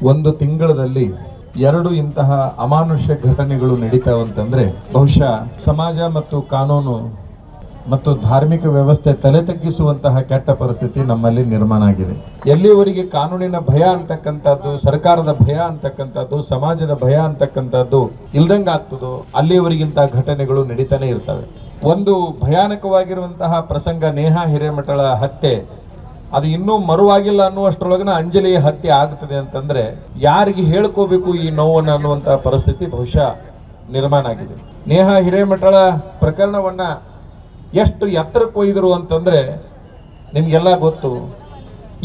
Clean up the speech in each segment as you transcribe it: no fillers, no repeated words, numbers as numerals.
ಒಂದು ತಿಂಗಳಲ್ಲಿ 2 ಇಂತಹ ಅಮಾನುಷ್ಯ ಘಟನೆಗಳು ನಡೀತಾವಂತಂದ್ರೆ ಬಹುಶಃ ಸಮಾಜ ಮತ್ತು ಕಾನೂನು ಮತ್ತು ಧಾರ್ಮಿಕ ವ್ಯವಸ್ಥೆ ತಲೆ ತಗ್ಗಿಸುವಂತಹ ಕೆಟ್ಟ ಪರಿಸ್ಥಿತಿ ನಮ್ಮಲ್ಲಿ ನಿರ್ಮಾಣ ಆಗಿದೆ. ಎಲ್ಲಿವರೆಗೆ ಕಾನೂನಿನ ಭಯ ಅಂತಕ್ಕಂಥದ್ದು, ಸರ್ಕಾರದ ಭಯ ಅಂತಕ್ಕಂಥದ್ದು, ಸಮಾಜದ ಭಯ ಅಂತಕ್ಕಂಥದ್ದು ಇಲ್ದಂಗೆ ಆಗ್ತದೋ ಅಲ್ಲಿಯವರೆಗಿಂತ ಘಟನೆಗಳು ನಡೀತಾನೆ ಇರ್ತವೆ. ಒಂದು ಭಯಾನಕವಾಗಿರುವಂತಹ ಪ್ರಸಂಗ ನೇಹಾ ಹಿರೇಮಠಳ ಹತ್ಯೆ, ಅದು ಇನ್ನೂ ಮರುವಾಗಿಲ್ಲ ಅನ್ನುವಷ್ಟರೊಳಗಿನ ಅಂಜಲಿಯ ಹತ್ಯೆ ಆಗ್ತದೆ ಅಂತಂದ್ರೆ ಯಾರಿಗೆ ಹೇಳ್ಕೋಬೇಕು ಈ ನೋವನ್ನು ಅನ್ನುವಂತಹ ಪರಿಸ್ಥಿತಿ ಬಹುಶಃ ನಿರ್ಮಾಣ ಆಗಿದೆ. ನೇಹಾ ಹಿರೇಮಠಳ ಪ್ರಕರಣವನ್ನ ಎಷ್ಟು ಎತ್ತರಕ್ಕೆ ಒಯ್ದರು ಅಂತಂದ್ರೆ ನಿಮ್ಗೆಲ್ಲ ಗೊತ್ತು.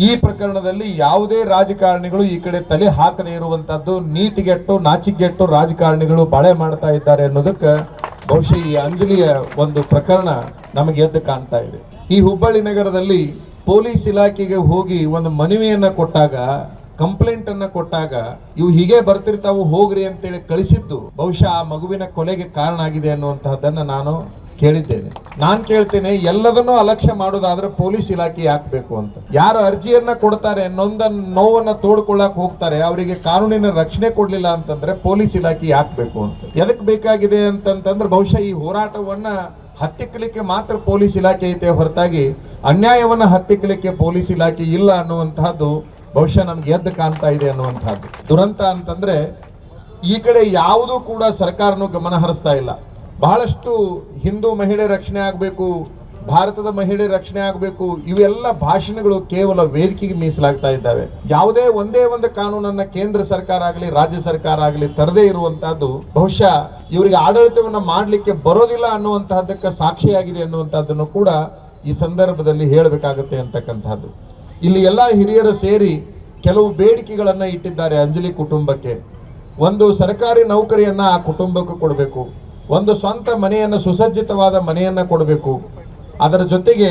ಈ ಪ್ರಕರಣದಲ್ಲಿ ಯಾವುದೇ ರಾಜಕಾರಣಿಗಳು ಈ ಕಡೆ ತಲೆ ಹಾಕದೇ ಇರುವಂತದ್ದು, ನೀತಿಗೆಟ್ಟು ನಾಚಿಗೆಟ್ಟು ರಾಜಕಾರಣಿಗಳು ಬಾಳೆ ಮಾಡ್ತಾ ಇದ್ದಾರೆ ಅನ್ನೋದಕ್ಕೆ ಬಹುಶಃ ಈ ಅಂಜಲಿಯ ಒಂದು ಪ್ರಕರಣ ನಮಗೆ ಎದ್ದು ಕಾಣ್ತಾ ಇದೆ. ಈ ಹುಬ್ಬಳ್ಳಿ ನಗರದಲ್ಲಿ ಪೊಲೀಸ್ ಇಲಾಖೆಗೆ ಹೋಗಿ ಒಂದು ಮನವಿಯನ್ನ ಕೊಟ್ಟಾಗ, ಕಂಪ್ಲೇಂಟ್ ಅನ್ನ ಕೊಟ್ಟಾಗ ಇವು ಹೀಗೆ ಬರ್ತಿರ್ತಾವು ಹೋಗ್ರಿ ಅಂತೇಳಿ ಕಳಿಸಿದ್ದು ಬಹುಶಃ ಆ ಮಗುವಿನ ಕೊಲೆಗೆ ಕಾರಣ ಆಗಿದೆ ಅನ್ನುವಂತಹದ್ದನ್ನ ನಾನು ಕೇಳಿದ್ದೇನೆ. ನಾನು ಕೇಳ್ತೇನೆ, ಎಲ್ಲದನ್ನೂ ಅಲಕ್ಷ್ಯ ಮಾಡೋದಾದ್ರೆ ಪೊಲೀಸ್ ಇಲಾಖೆ ಯಾಕಬೇಕು ಅಂತ. ಯಾರು ಅರ್ಜಿಯನ್ನ ಕೊಡ್ತಾರೆ, ನೋವನ್ನ ತೋಡ್ಕೊಳ್ಳಕ್ ಹೋಗ್ತಾರೆ, ಅವರಿಗೆ ಕಾನೂನಿನ ರಕ್ಷಣೆ ಕೊಡ್ಲಿಲ್ಲ ಅಂತಂದ್ರೆ ಪೊಲೀಸ್ ಇಲಾಖೆ ಯಾಕಬೇಕು ಅಂತ. ಎದಕ್ ಬೇಕಾಗಿದೆ ಅಂತಂತಂದ್ರೆ ಬಹುಶಃ ಈ ಹೋರಾಟವನ್ನ ಹತ್ತಿಕ್ಕಲಿಕ್ಕೆ ಮಾತ್ರ ಪೊಲೀಸ್ ಇಲಾಖೆ ಐತೆ ಹೊರತಾಗಿ ಅನ್ಯಾಯವನ್ನ ಹತ್ತಿಕ್ಕಲಿಕ್ಕೆ ಪೊಲೀಸ್ ಇಲಾಖೆ ಇಲ್ಲ ಅನ್ನುವಂತಹದ್ದು ಬಹುಶಃ ನಮ್ಗೆ ಎದ್ದು ಕಾಣ್ತಾ ಇದೆ ಅನ್ನುವಂತಹದ್ದು. ದುರಂತ ಅಂತಂದ್ರೆ ಈ ಕಡೆ ಯಾವುದೂ ಕೂಡ ಸರ್ಕಾರನೂ ಗಮನ ಹರಿಸ್ತಾ ಇಲ್ಲ. ಬಹಳಷ್ಟು ಹಿಂದೂ ಮಹಿಳೆ ರಕ್ಷಣೆ ಆಗಬೇಕು, ಭಾರತದ ಮಹಿಳೆ ರಕ್ಷಣೆ ಆಗಬೇಕು, ಇವೆಲ್ಲ ಭಾಷಣಗಳು ಕೇವಲ ವೇದಿಕೆಗೆ ಮೀಸಲಾಗ್ತಾ ಇದ್ದಾವೆ. ಯಾವುದೇ ಒಂದೇ ಒಂದು ಕಾನೂನನ್ನ ಕೇಂದ್ರ ಸರ್ಕಾರ ಆಗಲಿ ರಾಜ್ಯ ಸರ್ಕಾರ ಆಗಲಿ ತರದೇ ಇರುವಂತಹದ್ದು ಬಹುಶಃ ಇವರಿಗೆ ಆಡಳಿತವನ್ನ ಮಾಡಲಿಕ್ಕೆ ಬರೋದಿಲ್ಲ ಅನ್ನುವಂತಹದ್ದಕ್ಕೆ ಸಾಕ್ಷಿಯಾಗಿದೆ ಅನ್ನುವಂಥದ್ದನ್ನು ಕೂಡ ಈ ಸಂದರ್ಭದಲ್ಲಿ ಹೇಳಬೇಕಾಗುತ್ತೆ ಅಂತಕ್ಕಂಥದ್ದು. ಇಲ್ಲಿ ಎಲ್ಲ ಹಿರಿಯರು ಸೇರಿ ಕೆಲವು ಬೇಡಿಕೆಗಳನ್ನ ಇಟ್ಟಿದ್ದಾರೆ ಅಂಜಲಿ ಕುಟುಂಬಕ್ಕೆ. ಒಂದು ಸರ್ಕಾರಿ ನೌಕರಿಯನ್ನ ಆ ಕುಟುಂಬಕ್ಕೆ ಕೊಡಬೇಕು, ಒಂದು ಸ್ವಂತ ಮನೆಯನ್ನ ಸುಸಜ್ಜಿತವಾದ ಮನೆಯನ್ನ ಕೊಡಬೇಕು, ಅದರ ಜೊತೆಗೆ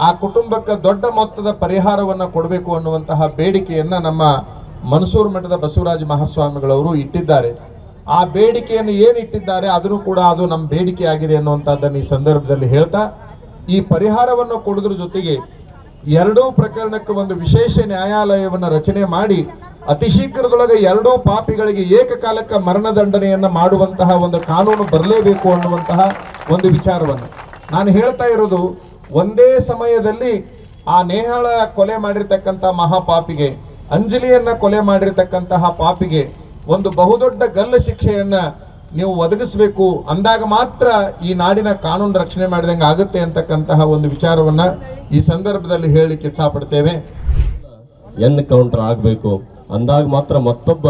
ಆ ಕುಟುಂಬಕ್ಕೆ ದೊಡ್ಡ ಮೊತ್ತದ ಪರಿಹಾರವನ್ನ ಕೊಡಬೇಕು ಅನ್ನುವಂತಹ ಬೇಡಿಕೆಯನ್ನ ನಮ್ಮ ಮನಸೂರು ಮಠದ ಬಸವರಾಜ ಮಹಾಸ್ವಾಮಿಗಳವರು ಇಟ್ಟಿದ್ದಾರೆ. ಆ ಬೇಡಿಕೆಯನ್ನು ಏನು ಇಟ್ಟಿದ್ದಾರೆ ಅದನ್ನು ಕೂಡ ಅದು ನಮ್ಮ ಬೇಡಿಕೆ ಆಗಿದೆ ಅನ್ನುವಂಥದ್ದನ್ನು ಈ ಸಂದರ್ಭದಲ್ಲಿ ಹೇಳ್ತಾ, ಈ ಪರಿಹಾರವನ್ನು ಕೊಡೋದ್ರ ಜೊತೆಗೆ 2 ಪ್ರಕರಣಕ್ಕೆ ಒಂದು ವಿಶೇಷ ನ್ಯಾಯಾಲಯವನ್ನು ರಚನೆ ಮಾಡಿ ಅತಿ ಶೀಘ್ರದೊಳಗೆ 2 ಪಾಪಿಗಳಿಗೆ ಏಕಕಾಲಕ್ಕೆ ಮರಣದಂಡನೆಯನ್ನ ಮಾಡುವಂತಹ ಒಂದು ಕಾನೂನು ಬರಲೇಬೇಕು ಅನ್ನುವಂತಹ ಒಂದು ವಿಚಾರವನ್ನು ನಾನು ಹೇಳ್ತಾ ಇರೋದು. ಒಂದೇ ಸಮಯದಲ್ಲಿ ಆ ನೇಹಾಳ ಕೊಲೆ ಮಾಡಿರ್ತಕ್ಕಂಥ ಮಹಾಪಾಪಿಗೆ, ಅಂಜಲಿಯನ್ನ ಕೊಲೆ ಮಾಡಿರ್ತಕ್ಕಂತಹ ಪಾಪಿಗೆ ಒಂದು ಬಹುದೊಡ್ಡ ಗಲ್ಲ ಶಿಕ್ಷೆಯನ್ನ ನೀವು ಒದಗಿಸಬೇಕು, ಅಂದಾಗ ಮಾತ್ರ ಈ ನಾಡಿನ ಕಾನೂನು ರಕ್ಷಣೆ ಮಾಡಿದಂಗೆ ಆಗುತ್ತೆ ಅಂತಕ್ಕಂತಹ ಒಂದು ವಿಚಾರವನ್ನ ಈ ಸಂದರ್ಭದಲ್ಲಿ ಹೇಳಲಿಕ್ಕೆ ಇಚ್ಛಾಪಡ್ತೇವೆ. ಎನ್ಕೌಂಟರ್ ಆಗಬೇಕು, ಅಂದಾಗ ಮಾತ್ರ ಮತ್ತೊಬ್ಬ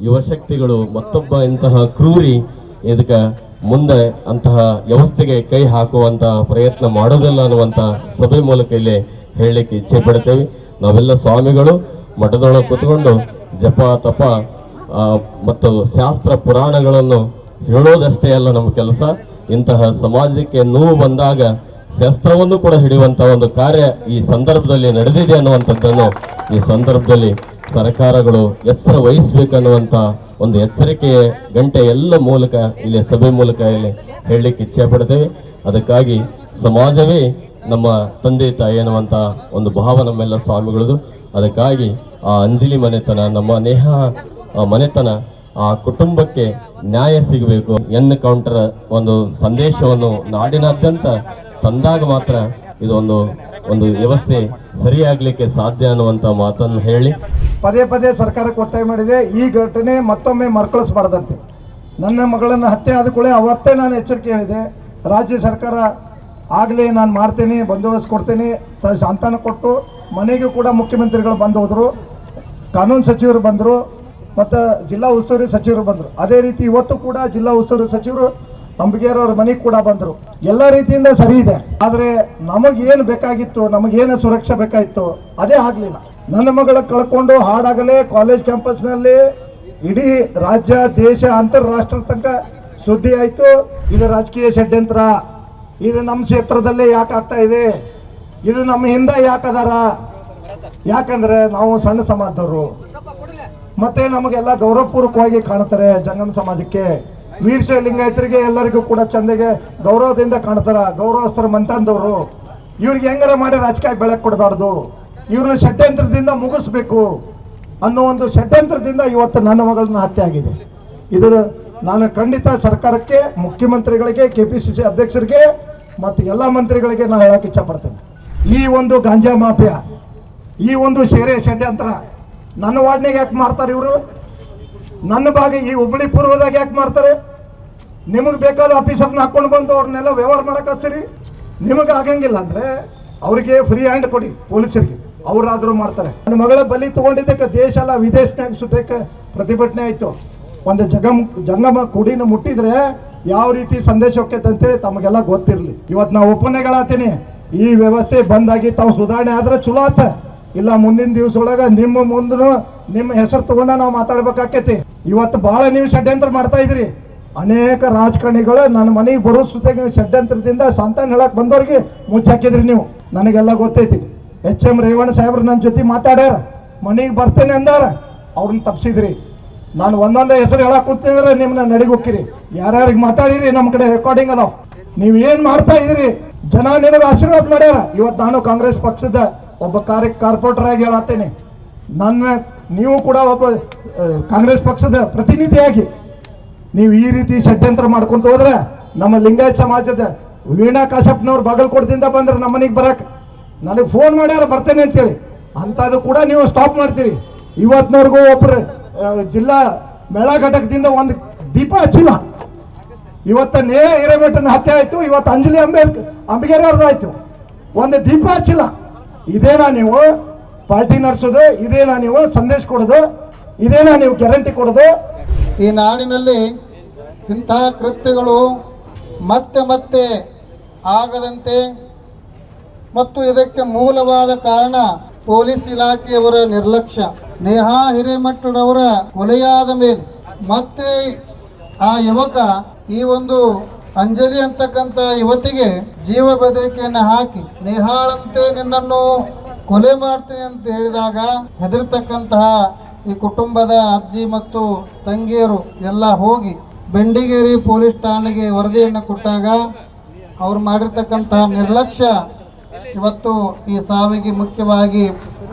ಯುವಶಕ್ತಿಗಳು, ಮತ್ತೊಬ್ಬ ಇಂತಹ ಕ್ರೂರಿ ಇದಕ್ಕೆ ಮುಂದೆ ಅಂತಹ ವ್ಯವಸ್ಥೆಗೆ ಕೈ ಹಾಕುವಂತ ಪ್ರಯತ್ನ ಮಾಡೋದಿಲ್ಲ ಅನ್ನುವಂತ ಸಭೆ ಮೂಲಕ ಇಲ್ಲಿ ಹೇಳಲಿಕ್ಕೆ ಇಚ್ಛೆ ಪಡ್ತೇವೆ. ನಾವೆಲ್ಲ ಸ್ವಾಮಿಗಳು ಮಠದೊಳಗೆ ಕೂತ್ಕೊಂಡು ಜಪ ತಪ ಮತ್ತು ಶಾಸ್ತ್ರ ಪುರಾಣಗಳನ್ನು ಹೇಳೋದಷ್ಟೇ ಅಲ್ಲ ನಮ್ಮ ಕೆಲಸ. ಇಂತಹ ಸಮಾಜಕ್ಕೆ ನೋವು ಬಂದಾಗ ಶಸ್ತ್ರವನ್ನು ಕೂಡ ಹಿಡಿಯುವಂತಹ ಒಂದು ಕಾರ್ಯ ಈ ಸಂದರ್ಭದಲ್ಲಿ ನಡೆದಿದೆ ಅನ್ನುವಂಥದ್ದನ್ನು ಈ ಸಂದರ್ಭದಲ್ಲಿ ಸರ್ಕಾರಗಳು ಎಚ್ಚರ ವಹಿಸಬೇಕನ್ನುವಂತ ಒಂದು ಎಚ್ಚರಿಕೆಯ ಗಂಟೆ ಎಲ್ಲ ಮೂಲಕ ಇಲ್ಲಿ ಸಭೆ ಮೂಲಕ ಇಲ್ಲಿ ಹೇಳಲಿಕ್ಕೆ ಇಚ್ಛೆ ಪಡ್ತೇವೆ. ಅದಕ್ಕಾಗಿ ಸಮಾಜವೇ ನಮ್ಮ ತಂದೆ ತಾಯಿ ಅನ್ನುವಂತ ಒಂದು ಭಾವ ನಮ್ಮೆಲ್ಲ ಸ್ವಾಮಿಗಳದು. ಅದಕ್ಕಾಗಿ ಆ ಅಂಜಲಿ ಮನೆತನ, ನಮ್ಮ ನೇಹಾ ಮನೆತನ, ಆ ಕುಟುಂಬಕ್ಕೆ ನ್ಯಾಯ ಸಿಗಬೇಕು. ಎನ್ಕೌಂಟರ್ ಒಂದು ಸಂದೇಶವನ್ನು ನಾಡಿನಾದ್ಯಂತ ತಂದಾಗ ಮಾತ್ರ ಇದು ಒಂದು ವ್ಯವಸ್ಥೆ ಸರಿಯಾಗಲಿಕ್ಕೆ ಸಾಧ್ಯ ಅನ್ನುವಂತ ಮಾತನ್ನು ಹೇಳಿ ಪದೇ ಪದೇ ಸರ್ಕಾರಕ್ಕೆ ಒತ್ತಾಯ ಮಾಡಿದೆ, ಈ ಘಟನೆ ಮತ್ತೊಮ್ಮೆ ಮರುಕಳಿಸಬಾರ್ದಂತೆ. ನನ್ನ ಮಗಳನ್ನು ಹತ್ಯೆ ಆದ ಕೂಡಲೇ ಅವತ್ತೇ ನಾನು ಎಚ್ಚರಿಕೆ ಹೇಳಿದೆ, ರಾಜ್ಯ ಸರ್ಕಾರ ಆಗಲೇ ನಾನು ಮಾಡ್ತೇನೆ, ಬಂದೋಬಸ್ತ್ ಕೊಡ್ತೇನೆ, ಸಂತಾನ ಕೊಟ್ಟು ಮನೆಗೂ ಕೂಡ ಮುಖ್ಯಮಂತ್ರಿಗಳು ಬಂದು ಹೋದರು, ಕಾನೂನು ಸಚಿವರು ಬಂದರು ಮತ್ತು ಜಿಲ್ಲಾ ಉಸ್ತುವಾರಿ ಸಚಿವರು ಬಂದರು. ಅದೇ ರೀತಿ ಇವತ್ತು ಕೂಡ ಜಿಲ್ಲಾ ಉಸ್ತುವಾರಿ ಸಚಿವರು ಅಂಬಿಗೇರವ್ರ ಮನೆಗೆ ಕೂಡ ಬಂದರು. ಎಲ್ಲ ರೀತಿಯಿಂದ ಸರಿ ಇದೆ, ಆದರೆ ನಮಗೇನು ಬೇಕಾಗಿತ್ತು, ನಮಗೇನು ಸುರಕ್ಷೆ ಬೇಕಾಗಿತ್ತು ಅದೇ ಆಗಲಿಲ್ಲ. ನನ್ನ ಮಗಳ ಕಳ್ಕೊಂಡು ಹಾಡಾಗಲೇ ಕಾಲೇಜ್ ಕ್ಯಾಂಪಸ್ನಲ್ಲಿ ಇಡೀ ರಾಜ್ಯ ದೇಶ ಅಂತಾರಾಷ್ಟ್ರ ತನಕ ಸುದ್ದಿ ಆಯಿತು. ಇದು ರಾಜಕೀಯ ಷಡ್ಯಂತ್ರ, ಇದು ನಮ್ಮ ಕ್ಷೇತ್ರದಲ್ಲೇ ಯಾಕೆ ಆಗ್ತಾ ಇದೆ, ಇದು ನಮ್ಮ ಹಿಂದೆ ಯಾಕದಾರ, ಯಾಕಂದ್ರೆ ನಾವು ಸಣ್ಣ ಸಮಾಜದವರು ಮತ್ತೆ ನಮಗೆಲ್ಲ ಗೌರವಪೂರ್ವಕವಾಗಿ ಕಾಣ್ತಾರೆ. ಜಂಗಮ ಸಮಾಜಕ್ಕೆ, ವೀರಶೈವ ಲಿಂಗಾಯತರಿಗೆ ಎಲ್ಲರಿಗೂ ಕೂಡ ಚಂದಗೆ ಗೌರವದಿಂದ ಕಾಣ್ತಾರ, ಗೌರವಸ್ಥರ ಮಂತಂದವರು. ಇವ್ರಿಗೆ ಹೆಂಗಾರ ಮಾಡಿ ರಾಜಕೀಯ ಬೆಳಕು ಕೊಡಬಾರ್ದು, ಇವ್ರನ್ನ ಷಡ್ಯಂತ್ರದಿಂದ ಮುಗಿಸ್ಬೇಕು. ಅನ್ನೋ ಒಂದು ಷಡ್ಯಂತ್ರದಿಂದ ಇವತ್ತು ನನ್ನ ಮಗಳನ್ನ ಹತ್ಯೆ ಆಗಿದೆ. ಇದರ ನಾನು ಖಂಡಿತ ಸರ್ಕಾರಕ್ಕೆ, ಮುಖ್ಯಮಂತ್ರಿಗಳಿಗೆ, KPCC ಅಧ್ಯಕ್ಷರಿಗೆ ಮತ್ತು ಎಲ್ಲ ಮಂತ್ರಿಗಳಿಗೆ ನಾನು ಹೇಳಕ್ಕೆ ಇಚ್ಛಪಡ್ತೇನೆ. ಈ ಒಂದು ಗಾಂಜಾ ಮಾಫಿಯಾ, ಈ ಒಂದು ಶೇರೆ ಷಡ್ಯಂತ್ರ ನನ್ನ ವಾರ್ಡ್ನಾಗ ಯಾಕೆ ಮಾಡ್ತಾರೆ ಇವರು? ನನ್ನ ಭಾಗ ಈ ಹುಬ್ಬಳ್ಳಿ ಪೂರ್ವದಾಗ ಯಾಕೆ ಮಾಡ್ತಾರೆ? ನಿಮಗೆ ಬೇಕಾದ ಆಫೀಸರ್ನ ಹಾಕೊಂಡು ಬಂದು ಅವ್ರನ್ನೆಲ್ಲ ವ್ಯವಹಾರ ಮಾಡಕ್ಕೆ ಹಚ್ಚಿರಿ. ನಿಮಗೆ ಆಗಂಗಿಲ್ಲ ಅಂದರೆ ಅವರಿಗೆ ಫ್ರೀ ಹ್ಯಾಂಡ್ ಕೊಡಿ ಪೊಲೀಸರಿಗೆ, ಅವರಾದರೂ ಮಾಡ್ತಾರೆ. ನನ್ನ ಮಗಳ ಬಲಿ ತಗೊಂಡಿದ್ದಕ್ಕೆ ದೇಶ ಅಲ್ಲ ವಿದೇಶನಾಗ ಸುತ್ತಕ್ಕೆ ಪ್ರತಿಭಟನೆ ಆಯಿತು. ಒಂದು ಜಂಗಮ ಕುಡಿನ ಮುಟ್ಟಿದ್ರೆ ಯಾವ ರೀತಿ ಸಂದೇಶ ಹೋಗ್ತೈತೆ ಅಂತೇಳಿ ತಮಗೆಲ್ಲ ಗೊತ್ತಿರಲಿ. ಇವತ್ತು ನಾವು ಒಪ್ಪನೆಗಳಾತೀನಿ, ಈ ವ್ಯವಸ್ಥೆ ಬಂದಾಗಿ ತಾವು ಸುಧಾರಣೆ ಆದ್ರೆ ಚಲೋ ಆತ. ಇಲ್ಲ ಮುಂದಿನ ದಿವಸ ಒಳಗೆ ನಿಮ್ಮ ಹೆಸರು ತಗೊಂಡ ನಾವು ಮಾತಾಡ್ಬೇಕಾಕೈತಿ. ಇವತ್ತು ಬಹಳ ನೀವು ಷಡ್ಯಂತ್ರ ಮಾಡ್ತಾ ಇದ್ರಿ. ಅನೇಕ ರಾಜಕಾರಣಿಗಳು ನನ್ನ ಮನೆಗೆ ಬರೋ ಸುತ್ತ ನೀವು ಷಡ್ಯಂತ್ರದಿಂದ ಸಂತಾನ ಹೇಳಕ್ ಬಂದವ್ರಿಗೆ ಮುಚ್ಚಾಕಿದ್ರಿ ನೀವು. ನನಗೆಲ್ಲ ಗೊತ್ತೈತಿ. HM ರೇವಣ್ಣ ಸಾಹೇಬ್ರು ನನ್ನ ಜೊತೆ ಮಾತಾಡ್ಯಾರ, ಮನೆಗೆ ಬರ್ತೇನೆ ಅಂದಾರ, ಅವ್ರನ್ನ ತಪ್ಪಿಸಿದ್ರಿ. ನಾನು ಒಂದೊಂದೇ ಹೆಸರು ಹೇಳಕ್ ಕೂತಿದ್ರೆ ನಿಮ್ಮನ್ನ ನಡಿಗೆ ಹೋಗ್ತೀರಿ. ಯಾರ್ಯಾರಿಗೆ ಮಾತಾಡಿರಿ ನಮ್ಮ ಕಡೆ ರೆಕಾರ್ಡಿಂಗ್ ಅದಾವ. ನೀವು ಏನು ಮಾಡ್ತಾ ಇದ್ರಿ? ಜನ ನಿಮಗೆ ಆಶೀರ್ವಾದ ಮಾಡ್ಯಾರ. ಇವತ್ತು ನಾನು ಕಾಂಗ್ರೆಸ್ ಪಕ್ಷದ ಒಬ್ಬ ಕಾರ್ಪೊರೇಟರ್ ಆಗಿ ಹೇಳತ್ತೇನೆ. ನೀವು ಕೂಡ ಒಬ್ಬ ಕಾಂಗ್ರೆಸ್ ಪಕ್ಷದ ಪ್ರತಿನಿಧಿಯಾಗಿ ನೀವು ಈ ರೀತಿ ಷಡ್ಯಂತ್ರ ಮಾಡ್ಕೊಂತ ಹೋದ್ರೆ ನಮ್ಮ ಲಿಂಗಾಯತ್ ಸಮಾಜದ ವೀಣಾ ಕಾಶಪ್ಪನವ್ರು ಬಾಗಲಕೋಟದಿಂದ ಬಂದ್ರೆ ನಮ್ಮ ಮನೆಗೆ ಬರಕ್ಕೆ ನನಗೆ ಫೋನ್ ಮಾಡ್ಯಾರ ಬರ್ತೇನೆ ಅಂತೇಳಿ. ಅಂಥದ್ದು ಕೂಡ ನೀವು ಸ್ಟಾಪ್ ಮಾಡ್ತೀರಿ. ಇವತ್ತಿನವ್ರಿಗೂ ಒಬ್ಬರು ಜಿಲ್ಲಾ ಮೇಳಾ ಘಟಕದಿಂದ ಒಂದು ದೀಪ ಹಚ್ಚಿಲ್ಲ. ಇವತ್ತು ಹಿರೇಮಠನ ಹತ್ಯೆ ಆಯಿತು, ಇವತ್ತು ಅಂಜಲಿ ಅಂಬಿಗೇರಿ ಅವ್ರದ್ದು ಆಯಿತು, ಒಂದು ದೀಪ ಹಚ್ಚಿಲ್ಲ. ಇದೇನಾ ನೀವು ಪಾರ್ಟಿ ನಡೆಸೋದು? ಇದೇನಾ ನೀವು ಸಂದೇಶ ಕೊಡೋದು? ಇದೇನಾ ನೀವು ಗ್ಯಾರಂಟಿ ಕೊಡೋದು? ಈ ನಾಡಿನಲ್ಲಿ ಇಂತಹ ಕೃತ್ಯಗಳು ಮತ್ತೆ ಮತ್ತೆ ಆಗದಂತೆ ಮತ್ತು ಇದಕ್ಕೆ ಮೂಲವಾದ ಕಾರಣ ಪೊಲೀಸ್ ಇಲಾಖೆಯವರ ನಿರ್ಲಕ್ಷ್ಯ. ನೇಹಾ ಹಿರೇಮಠರವರ ಕೊಲೆಯಾದ ಮೇಲೆ ಮತ್ತೆ ಆ ಯುವಕ ಈ ಒಂದು ಅಂಜಲಿ ಅಂತಕ್ಕಂಥ ಯುವತಿಗೆ ಜೀವ ಬೆದರಿಕೆಯನ್ನು ಹಾಕಿ ನೇಹಾಳಂತೆ ನಿನ್ನನ್ನು ಕೊಲೆ ಮಾಡ್ತೀನಿ ಅಂತ ಹೇಳಿದಾಗ ಹೆದರ್ತಕ್ಕಂತಹ ಈ ಕುಟುಂಬದ ಅಜ್ಜಿ ಮತ್ತು ತಂಗಿಯರು ಎಲ್ಲ ಹೋಗಿ ಬೆಂಡಿಗೇರಿ ಪೊಲೀಸ್ ಠಾಣೆಗೆ ವರದಿಯನ್ನು ಕೊಟ್ಟಾಗ ಅವ್ರು ಮಾಡಿರ್ತಕ್ಕಂತಹ ನಿರ್ಲಕ್ಷ್ಯ ಇವತ್ತು ಈ ಸಾವಿಗೆ ಮುಖ್ಯವಾಗಿ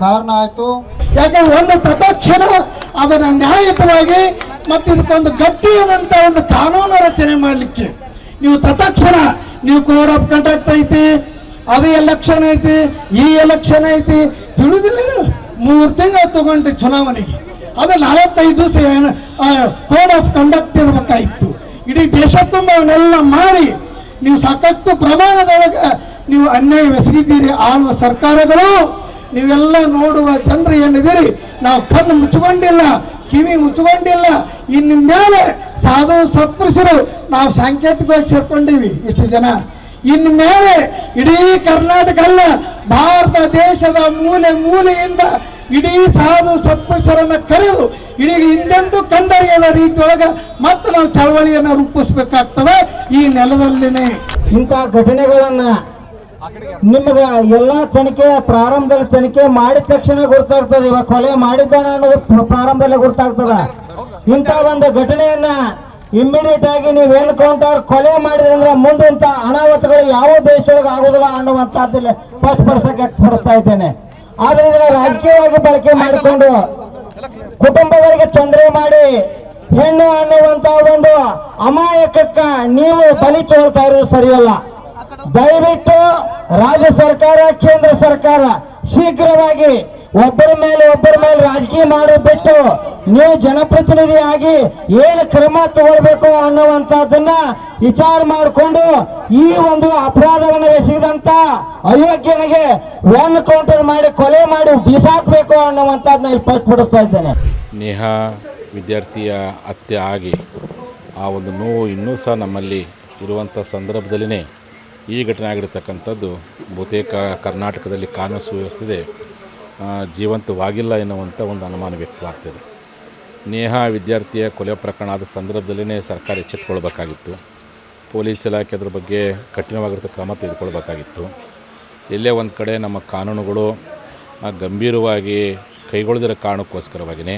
ಕಾರಣ ಆಯಿತು. ಯಾಕಂದ್ರೆ ಒಂದು ತತ್ಕ್ಷಣ ಅದನ್ನು ನ್ಯಾಯಯುತವಾಗಿ ಮತ್ತು ಇದಕ್ಕೊಂದು ಗಟ್ಟಿಯಾದಂಥ ಒಂದು ಕಾನೂನು ರಚನೆ ಮಾಡಲಿಕ್ಕೆ ನೀವು ತತ್ಕ್ಷಣ ನೀವು ಕೋಡ್ ಆಫ್ ಕಂಡಕ್ಟ್ ಐತಿ, ಅದು ಎಲೆಕ್ಷನ್ ಐತಿ, ಈ ಎಲೆಕ್ಷನ್ ಐತಿ, ತಿಳಿದಿಲ್ಲ. 3 ತಿಂಗಳು ತಗೊಂಡು ಚುನಾವಣೆಗೆ ಅದು 45 ದಿವಸ ಕೋಡ್ ಆಫ್ ಕಂಡಕ್ಟ್ ಇರಬೇಕಾಯಿತು. ಇಡೀ ದೇಶ ತುಂಬ ಅವನ್ನೆಲ್ಲ ಮಾಡಿ ನೀವು ಸಾಕಷ್ಟು ಪ್ರಮಾಣದೊಳಗೆ ನೀವು ಅನ್ಯಾಯವೆಸಗಿದ್ದೀರಿ. ಆಳುವ ಸರ್ಕಾರಗಳು ನೀವೆಲ್ಲ ನೋಡುವ ಜನರು ಏನಿದ್ದೀರಿ, ನಾವು ಕಣ್ಣು ಮುಚ್ಚಿಕೊಂಡಿಲ್ಲ, ಕಿವಿ ಮುಚ್ಚಿಕೊಂಡಿಲ್ಲ. ಇನ್ನು ಮೇಲೆ ಸಾಧು ಸತ್ಪುರುಷರು ನಾವು ಸಾಂಕೇತಿಕವಾಗಿ ಸೇರ್ಕೊಂಡಿವಿ ಇಷ್ಟು ಜನ. ಇನ್ನು ಮೇಲೆ ಇಡೀ ಕರ್ನಾಟಕ ಅಲ್ಲ, ಭಾರತ ದೇಶದ ಮೂಲೆ ಮೂಲೆಯಿಂದ ಇಡೀ ಸಾಧು ಸತ್ಪುರುಷರನ್ನ ಕರೆದು ಇಡೀ ಹಿಂದೆಂದು ಕಂಡರಿಯದ ರೀತಿಯೊಳಗೆ ಮತ್ತೆ ನಾವು ಚಳವಳಿಯನ್ನು ರೂಪಿಸಬೇಕಾಗ್ತದೆ ಈ ನೆಲದಲ್ಲಿನೇ. ಇಂಥ ಘಟನೆಗಳನ್ನ ನಿಮ್ಗೆ ಎಲ್ಲಾ ತನಿಖೆ ಪ್ರಾರಂಭದಲ್ಲಿ ತನಿಖೆ ಮಾಡಿದ ತಕ್ಷಣ ಗೊತ್ತಾಗ್ತದೆ. ಇವಾಗ ಕೊಲೆ ಮಾಡಿದ್ದಾನೆ ಅನ್ನೋದು ಪ್ರಾರಂಭದಲ್ಲಿ ಗೊತ್ತಾಗ್ತದ. ಇಂಥ ಒಂದು ಘಟನೆಯನ್ನ ಇಮ್ಮಿಡಿಯೇಟ್ ಆಗಿ ನೀವು ಎನ್ಕೌಂಟರ್ ಕೊಲೆ ಮಾಡಿದ್ರೆ ಮುಂದೆ ಇಂಥ ಅನಾಹುತಗಳು ಯಾವ ದೇಶದೊಳಗೆ ಆಗೋದಿಲ್ಲ ಅನ್ನುವಂಥದ್ದಲ್ಲ ಸ್ಪಷ್ಟಪಡಿಸಕ್ಕೆ ಹೊರಸ್ತಾ ಇದ್ದೇನೆ. ಆದ್ರೆ ಇದನ್ನ ರಾಜಕೀಯವಾಗಿ ಬಳಕೆ ಮಾಡಿಕೊಂಡು ಕುಟುಂಬಗಳಿಗೆ ತೊಂದರೆ ಮಾಡಿ ಹೆಣ್ಣು ಅನ್ನುವಂತ ಒಂದು ಅಮಾಯಕಕ್ಕ ನೀವು ಬಲಿ ತೋಳ್ತಾ ಇರೋದು ಸರಿಯಲ್ಲ. ದಯವಿಟ್ಟು ರಾಜ್ಯ ಸರ್ಕಾರ, ಕೇಂದ್ರ ಸರ್ಕಾರ ಶೀಘ್ರವಾಗಿ ಒಬ್ಬರ ಮೇಲೆ ರಾಜಕೀಯ ಮಾಡೋದು ಬಿಟ್ಟು ನೀವು ಜನಪ್ರತಿನಿಧಿಯಾಗಿ ಏನು ಕ್ರಮ ತಗೊಳ್ಬೇಕು ಅನ್ನುವಂಥದ್ದನ್ನ ವಿಚಾರ ಮಾಡಿಕೊಂಡು ಈ ಒಂದು ಅಪರಾಧವನ್ನು ಎಸಗಿದಂತ ಅಯೋಗ್ಯನಿಗೆ ವ್ಯಾನ್ ಕೌಂಟರ್ ಮಾಡಿ ಕೊಲೆ ಮಾಡಿ ಬಿಸಾಕಬೇಕು ಅನ್ನುವಂಥದ್ದನ್ನ ಇಲ್ಲಿ ಸ್ಪಷ್ಟಪಡಿಸ್ತಾ ಇದ್ದೇನೆ. ನೇಹಾ ವಿದ್ಯಾರ್ಥಿಯ ಹತ್ಯೆ ಆಗಿ ಆ ಒಂದು ನೋವು ಇನ್ನೂ ಸಹ ನಮ್ಮಲ್ಲಿ ಇರುವಂಥ ಸಂದರ್ಭದಲ್ಲಿನೇ ಈ ಘಟನೆ ಆಗಿರತಕ್ಕಂಥದ್ದು ಬಹುತೇಕ ಕರ್ನಾಟಕದಲ್ಲಿ ಕಾನೂನು ಸುವ್ಯವಸ್ಥೆ ಜೀವಂತವಾಗಿಲ್ಲ ಎನ್ನುವಂಥ ಒಂದು ಅನುಮಾನ ವ್ಯಕ್ತವಾಗ್ತದೆ. ನೇಹಾ ವಿದ್ಯಾರ್ಥಿಯ ಕೊಲೆ ಪ್ರಕರಣ ಆದ ಸಂದರ್ಭದಲ್ಲೇ ಸರ್ಕಾರ ಎಚ್ಚೆತ್ತುಕೊಳ್ಬೇಕಾಗಿತ್ತು. ಪೊಲೀಸ್ ಇಲಾಖೆ ಅದ್ರ ಬಗ್ಗೆ ಕಠಿಣವಾಗಿರ್ತಕ್ಕ ಕ್ರಮ ತೆಗೆದುಕೊಳ್ಬೇಕಾಗಿತ್ತು. ಎಲ್ಲೇ ಒಂದು ಕಡೆ ನಮ್ಮ ಕಾನೂನುಗಳು ಗಂಭೀರವಾಗಿ ಕೈಗೊಳ್ಳದಿರೋ ಕಾರಣಕ್ಕೋಸ್ಕರವಾಗಿಯೇ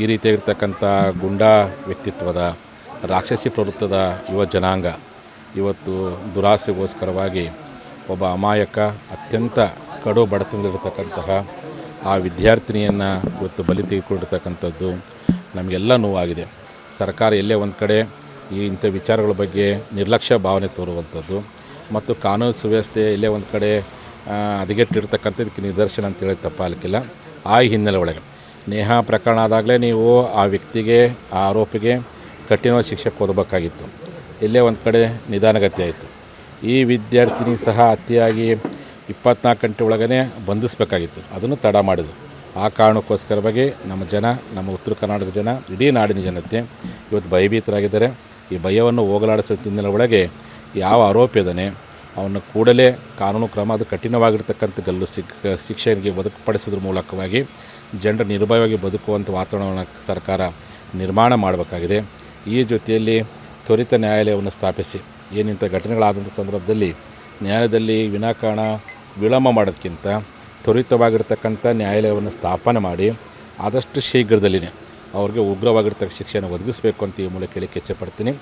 ಈ ರೀತಿಯಾಗಿರ್ತಕ್ಕಂಥ ಗುಂಡಾ ವ್ಯಕ್ತಿತ್ವದ ರಾಕ್ಷಸಿ ಪ್ರವೃತ್ತದ ಯುವ ಜನಾಂಗ ಇವತ್ತು ದುರಾಸೆಗೋಸ್ಕರವಾಗಿ ಒಬ್ಬ ಅಮಾಯಕ ಅತ್ಯಂತ ಕಡು ಬಡತನದಲ್ಲಿರತಕ್ಕಂತಹ ಆ ವಿದ್ಯಾರ್ಥಿನಿಯನ್ನು ಇವತ್ತು ಬಲಿ ತೆಗೆದುಕೊಂಡಿರ್ತಕ್ಕಂಥದ್ದು ನಮಗೆಲ್ಲ ನೋವಾಗಿದೆ. ಸರ್ಕಾರ ಎಲ್ಲೇ ಒಂದು ಕಡೆ ಇಂಥ ವಿಚಾರಗಳ ಬಗ್ಗೆ ನಿರ್ಲಕ್ಷ್ಯ ಭಾವನೆ ತೋರುವಂಥದ್ದು ಮತ್ತು ಕಾನೂನು ಸುವ್ಯವಸ್ಥೆ ಎಲ್ಲೇ ಒಂದು ಕಡೆ ಹದಗೆಟ್ಟಿರ್ತಕ್ಕಂಥದ್ದಕ್ಕೆ ನಿದರ್ಶನ ಅಂತೇಳಿ ತಪ್ಪಾಗಲಿಕ್ಕಿಲ್ಲ. ಆ ಹಿನ್ನೆಲೆ ಒಳಗೆ ನೇಹಾ ಪ್ರಕರಣ ಆದಾಗಲೇ ನೀವು ಆ ವ್ಯಕ್ತಿಗೆ ಆ ಆರೋಪಿಗೆ ಕಠಿಣವಾದ ಶಿಕ್ಷೆ ಕೊಡಬೇಕಾಗಿತ್ತು. ಎಲ್ಲೇ ಒಂದು ಕಡೆ ನಿಧಾನಗತಿ ಆಯಿತು. ಈ ವಿದ್ಯಾರ್ಥಿನಿ ಸಹ ಹತ್ಯೆಯಾಗಿ 24 ಗಂಟೆ ಒಳಗೇ ಬಂಧಿಸಬೇಕಾಗಿತ್ತು, ಅದನ್ನು ತಡ ಮಾಡಿದ್ರು. ಆ ಕಾರಣಕ್ಕೋಸ್ಕರವಾಗಿ ನಮ್ಮ ಜನ, ನಮ್ಮ ಉತ್ತರ ಕರ್ನಾಟಕ ಜನ, ಇಡೀ ನಾಡಿನ ಜನತೆ ಇವತ್ತು ಭಯಭೀತರಾಗಿದ್ದಾರೆ. ಈ ಭಯವನ್ನು ಹೋಗಲಾಡಿಸೋ ಹಿನ್ನೆಲೆ ಒಳಗೆ ಯಾವ ಆರೋಪಿ ಇದ್ದಾನೆ ಅವನ್ನ ಕೂಡಲೇ ಕಾನೂನು ಕ್ರಮ, ಅದು ಕಠಿಣವಾಗಿರ್ತಕ್ಕಂಥ ಗಲ್ಲು ಶಿಕ್ಷೆಗೆ ಬದುಕುಪಡಿಸೋದ್ರ ಮೂಲಕವಾಗಿ ಜನರು ನಿರ್ಭಯವಾಗಿ ಬದುಕುವಂಥ ವಾತಾವರಣವನ್ನು ಸರ್ಕಾರ ನಿರ್ಮಾಣ ಮಾಡಬೇಕಾಗಿದೆ. ಈ ಜೊತೆಯಲ್ಲಿ ತ್ವರಿತ ನ್ಯಾಯಾಲಯವನ್ನು ಸ್ಥಾಪಿಸಿ ಏನಿಂಥ ಘಟನೆಗಳಾದಂಥ ಸಂದರ್ಭದಲ್ಲಿ ನ್ಯಾಯಾಲಯದಲ್ಲಿ ವಿನಾಕಾರಣ ವಿಳಂಬ ಮಾಡೋದಕ್ಕಿಂತ ತ್ವರಿತವಾಗಿರ್ತಕ್ಕಂಥ ನ್ಯಾಯಾಲಯವನ್ನು ಸ್ಥಾಪನೆ ಮಾಡಿ ಆದಷ್ಟು ಶೀಘ್ರದಲ್ಲಿಯೇ ಅವ್ರಿಗೆ ಉಗ್ರವಾಗಿರ್ತಕ್ಕ ಶಿಕ್ಷೆಯನ್ನು ಒದಗಿಸಬೇಕು ಅಂತ ಈ ಮೂಲಕ ಹೇಳಿಕ್ಕೆ ಇಚ್ಛೆಪಡ್ತೀನಿ.